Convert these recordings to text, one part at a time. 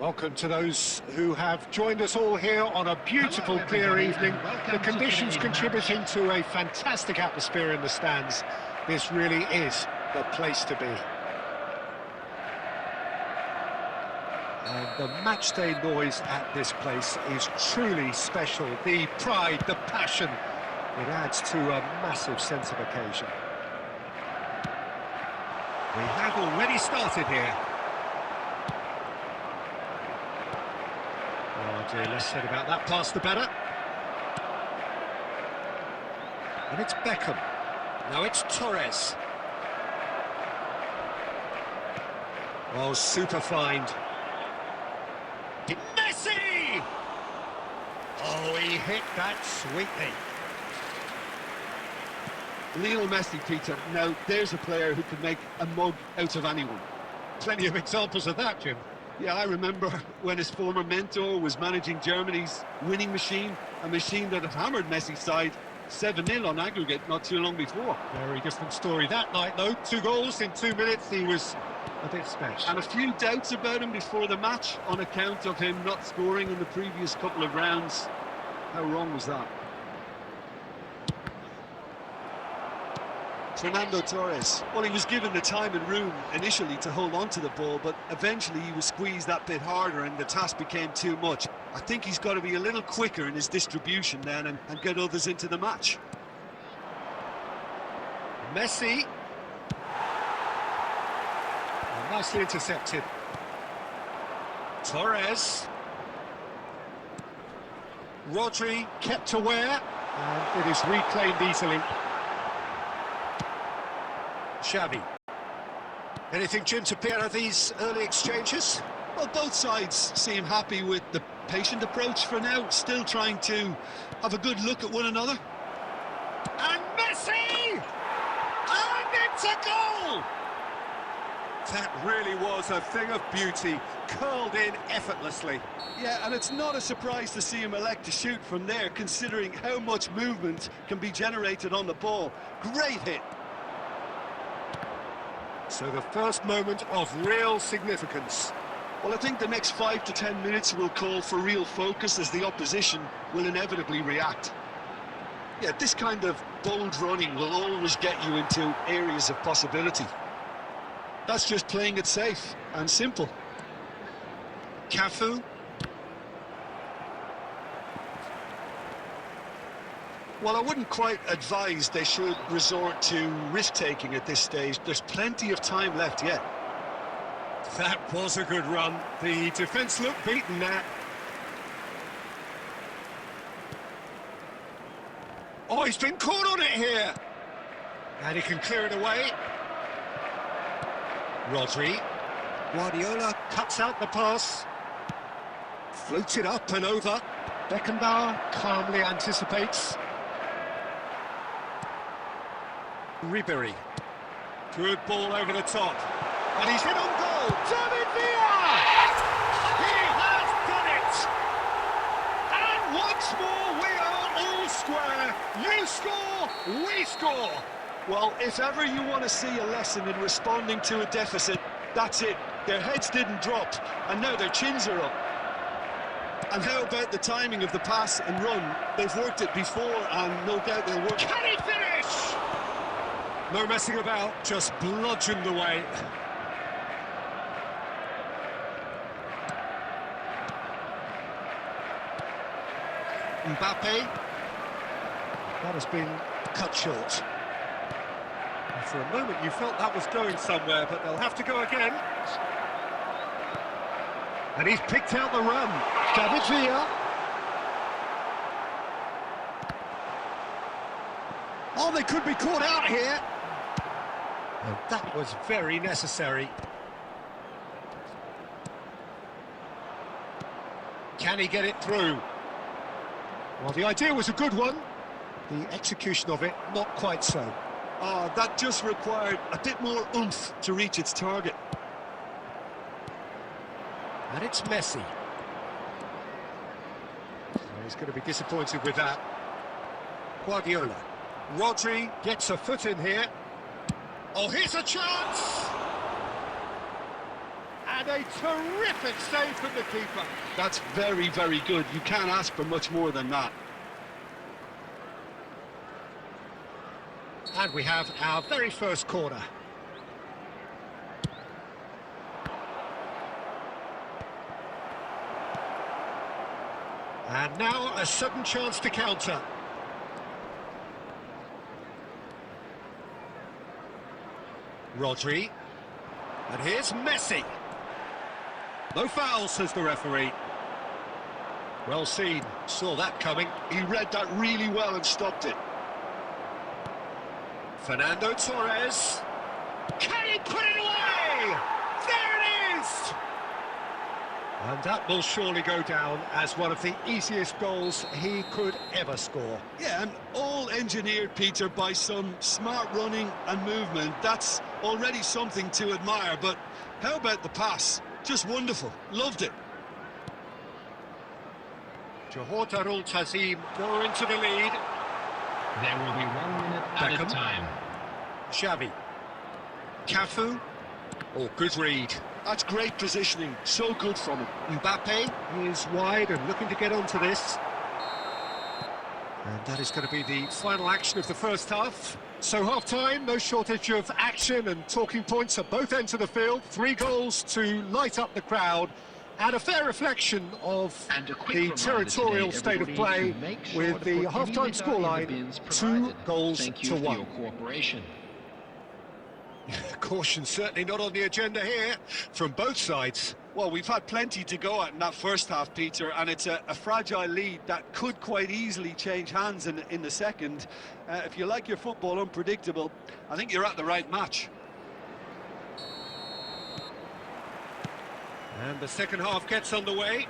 Welcome to those who have joined us all here on a beautiful, clear evening. The conditions contributing to a fantastic atmosphere in the stands. This really is the place to be. And the matchday noise at this place is truly special. The pride, the passion, it adds to a massive sense of occasion. We have already started here. Oh dear, less said about that pass the better. And it's Beckham. Now it's Torres. Oh, super find. Messi! Oh, he hit that sweetly. Lionel Messi, Peter. Now, there's a player who can make a mug out of anyone. Plenty of examples of that, Jim. Yeah, I remember when his former mentor was managing Germany's winning machine, a machine that had hammered Messi's side 7-0 on aggregate not too long before. Very different story that night, though. 2 goals in 2 minutes, he was a bit special. And a few doubts about him before the match on account of him not scoring in the previous couple of rounds. How wrong was that? Fernando Torres. Well, he was given the time and room initially to hold on to the ball, but eventually he was squeezed that bit harder and the task became too much. I think he's got to be a little quicker in his distribution then and get others into the match. Messi. Oh, nicely intercepted. Torres. Rodri kept aware, and it is reclaimed easily. Xavi. Anything, Jim, to peer at these early exchanges? Well, both sides seem happy with the patient approach for now, still trying to have a good look at one another. And Messi! And it's a goal! That really was a thing of beauty, curled in effortlessly. Yeah, and it's not a surprise to see him elect to shoot from there, considering how much movement can be generated on the ball. Great hit. So the first moment of real significance. Well, I think the next 5 to 10 minutes will call for real focus as the opposition will inevitably react. Yeah, this kind of bold running will always get you into areas of possibility. That's just playing it safe and simple. Cafu. Well, I wouldn't quite advise they should resort to risk-taking at this stage. There's plenty of time left yet. That was a good run. The defence looked beaten there. Oh, he's been caught on it here. And he can clear it away. Rodri. Guardiola cuts out the pass. Floats it up and over. Beckenbauer calmly anticipates. Ribery. Good ball over the top. And he's hit on goal. David Villa! He has done it! And once more we are all square. You score, we score. Well, if ever you want to see a lesson in responding to a deficit, that's it. Their heads didn't drop, and now their chins are up. And how about the timing of the pass and run? They've worked it before, and no doubt they'll work. Can he finish? No messing about, just bludgeoned away. Mbappe. That has been cut short. And for a moment you felt that was going somewhere, but they'll have to go again. And he's picked out the run. David Villa. Oh, they could be caught out here. And that was very necessary. Can he get it through? Well, the idea was a good one. The execution of it, not quite so. Oh, that just required a bit more oomph to reach its target. And it's Messi. He's going to be disappointed with that. Guardiola. Rodri gets a foot in here. Oh, here's a chance! And a terrific save from the keeper. That's very, very good. You can't ask for much more than that. And we have our very first corner. And now a sudden chance to counter. Rodri. And here's Messi. No foul, says the referee. Well seen, saw that coming. He read that really well and stopped it. Fernando Torres. Can he put it away? There it is! And that will surely go down as one of the easiest goals he could ever score. Yeah, and all engineered, Peter, by some smart running and movement. That's already something to admire, but how about the pass? Just wonderful. Loved it. Johwo Tazim go into the lead. There will be 1 minute at a time. Xavi. Cafu. Oh, good read. That's great positioning. So good from him. Mbappe is wide and looking to get onto this. And that is going to be the final action of the first half. So half-time, no shortage of action and talking points at both ends of the field. 3 goals to light up the crowd. And a fair reflection of the territorial state of play with the half-time scoreline, 2 goals to 1. Caution certainly not on the agenda here from both sides. Well, we've had plenty to go at in that first half, Peter, and it's a fragile lead that could quite easily change hands in the second. If you like your football unpredictable, I think you're at the right match. And the second half gets underway.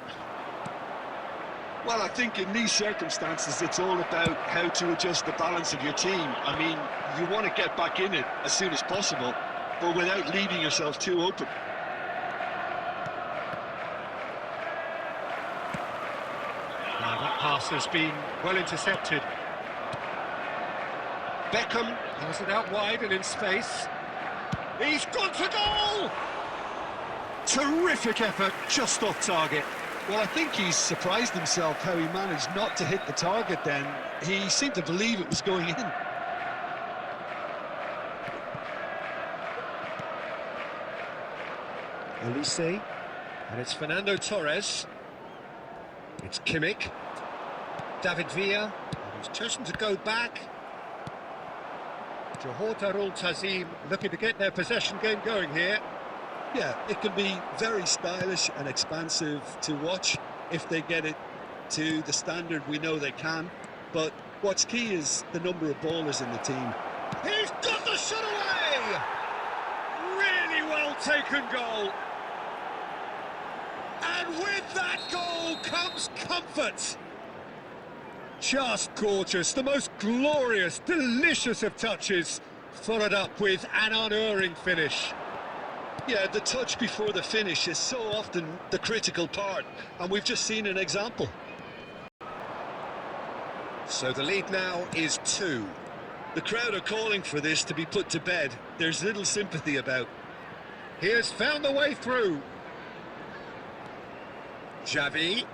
Well, I think in these circumstances, it's all about how to adjust the balance of your team. I mean, you want to get back in it as soon as possible, but without leaving yourself too open. Now that pass has been well intercepted. Beckham has it out wide and in space. He's gone to goal! Terrific effort, just off target. Well, I think he's surprised himself how he managed not to hit the target then. He seemed to believe it was going in. Elise, and it's Fernando Torres. It's Kimmich. David Villa, who's chosen to go back. Johwo Tazim looking to get their possession game going here. Yeah, it can be very stylish and expansive to watch if they get it to the standard we know they can. But what's key is the number of ballers in the team. He's got the shot away! Really well taken goal. And with that goal comes comfort. Just gorgeous, the most glorious, delicious of touches, followed up with an unerring finish. Yeah, the touch before the finish is so often the critical part, and we've just seen an example. So the lead now is 2. The crowd are calling for this to be put to bed. There's little sympathy about. He has found the way through. Xavi.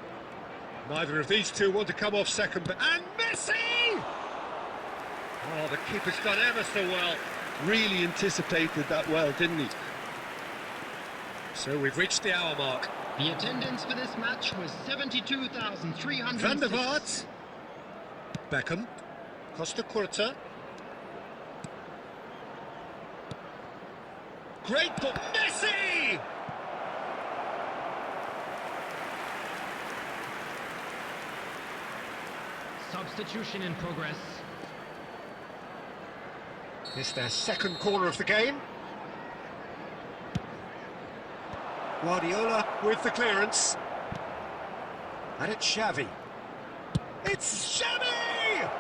Neither of these two want to come off second, but... And Messi! Oh, the keeper's done ever so well. Really anticipated that well, didn't he? So we've reached the hour mark. The attendance for this match was 72,300. Van der Vaart. Beckham. Costa Curta. Great ball. Messi! Substitution in progress. It's their second corner of the game. Guardiola with the clearance. And it's Xavi. It's Xavi!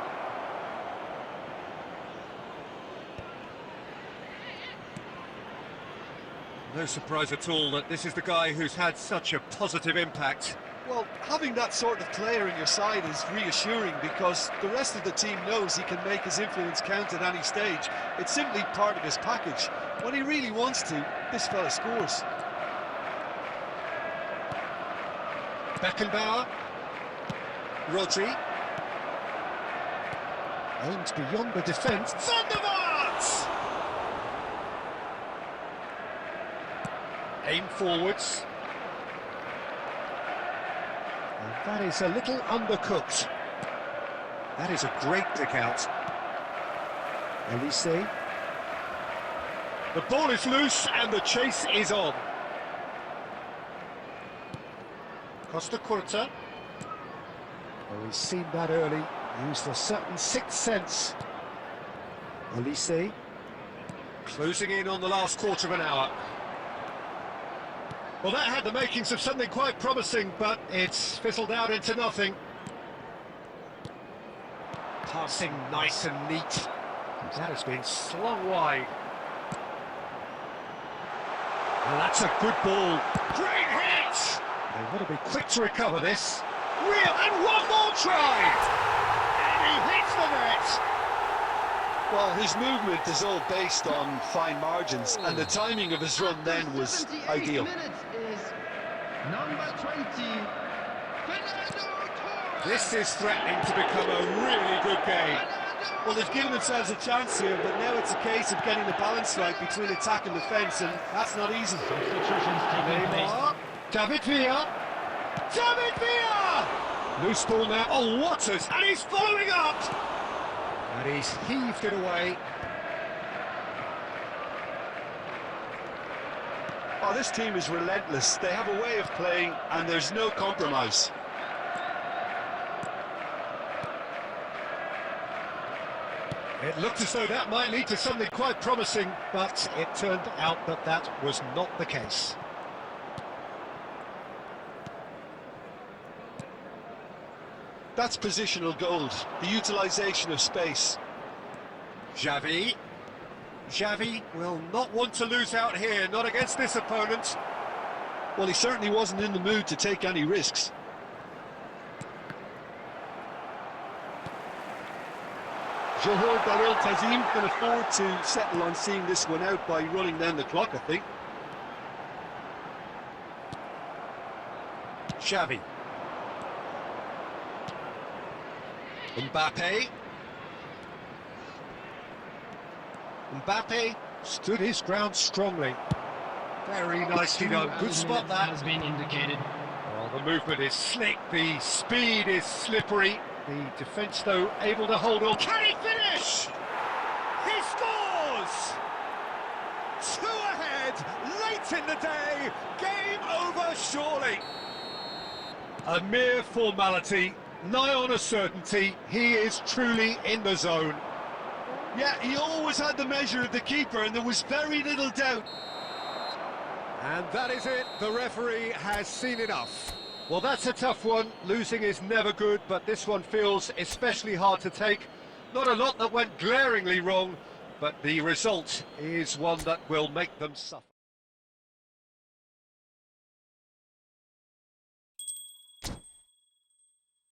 No surprise at all that this is the guy who's had such a positive impact. Well, having that sort of player in your side is reassuring because the rest of the team knows he can make his influence count at any stage. It's simply part of his package. When he really wants to, this fella scores. Beckenbauer. Rodri. Aimed beyond the defence. Thunderbolts! Aim forwards. And that is a little undercooked. That is a great pick out. Elise. The ball is loose and the chase is on. Costa Curta. Well, we've seen that early. Used a certain sixth sense. Elise. Closing in on the last quarter of an hour. Well, that had the makings of something quite promising, but it's fizzled out into nothing. Passing nice and neat. That has been slung wide. Well, that's a good ball. Great hit! They want to be quick to recover this. Real, and one more try! And he hits the net! Well, his movement is all based on fine margins, and the timing of his run then was ideal. Minutes is number 20, Fernando Torres. This is threatening to become a really good game. Well, they've given themselves a chance here, but now it's a case of getting the balance right between attack and defence, and that's not easy. Substitutions taking place. Neymar, David Villa, David Villa! Loose ball now, oh Waters, and he's following up! And he's heaved it away. Oh, this team is relentless. They have a way of playing, and there's no compromise. It looked as though that might lead to something quite promising, but it turned out that that was not the case. That's positional gold, the utilisation of space. Xavi. Xavi will not want to lose out here, not against this opponent. Well, he certainly wasn't in the mood to take any risks. Johwo can afford to settle on seeing this one out by running down the clock, I think. Xavi. Mbappe. Mbappe stood his ground strongly. Very nicely done. Good spot that. Has been indicated. Well, the movement is slick, the speed is slippery. The defence, though, able to hold on. Can he finish? He scores! 2 ahead, late in the day. Game over, surely. A mere formality, nigh on a certainty. He is truly in the zone. Yeah, he always had the measure of the keeper, and there was very little doubt. And that is it. The referee has seen enough. Well, that's a tough one. Losing is never good, but this one feels especially hard to take. Not a lot that went glaringly wrong, but the result is one that will make them suffer.